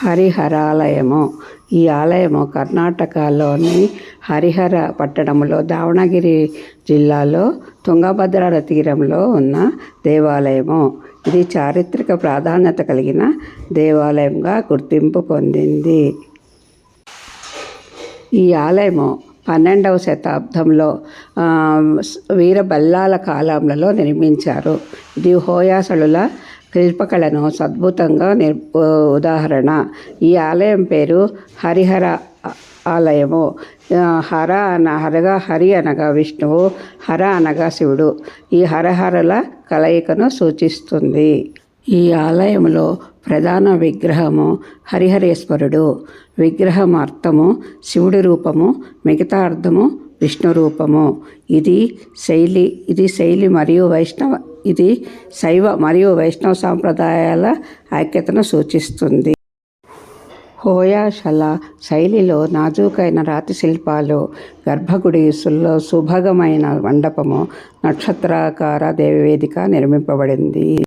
హరిహరాలయము. ఈ ఆలయము కర్ణాటకలోని హరిహర పట్టణంలో దావణగిరి జిల్లాలో తుంగభద్ర తీరంలో ఉన్న దేవాలయము. ఇది చారిత్రక ప్రాధాన్యత కలిగిన దేవాలయంగా గుర్తింపు పొందింది. ఈ ఆలయము 12వ శతాబ్దంలో వీరబల్లాల కాలంలో నిర్మించారు. ఇది హోయసలుల శిల్పకళను అద్భుతంగా ఉదాహరణ. ఈ ఆలయం పేరు హరిహర ఆలయము. హరి అనగా విష్ణువు, హర అనగా శివుడు. ఈ హరహరల కలయికను సూచిస్తుంది. ఈ ఆలయంలో ప్రధాన విగ్రహము హరిహరేశ్వరుడు. విగ్రహం అర్థము శివుడి రూపము, మిగతా అర్థము విష్ణు రూపము. ఇది శైలి మరియు ఇది శైవ మరియు వైష్ణవ సాంప్రదాయాల ఐక్యతను సూచిస్తుంది. హోయసల శైలిలో నాజూకైన రాతి శిల్పాలు, గర్భగుడి సుభగమైన మండపము, నక్షత్రాకార దేవవేదిక నిర్మింపబడింది.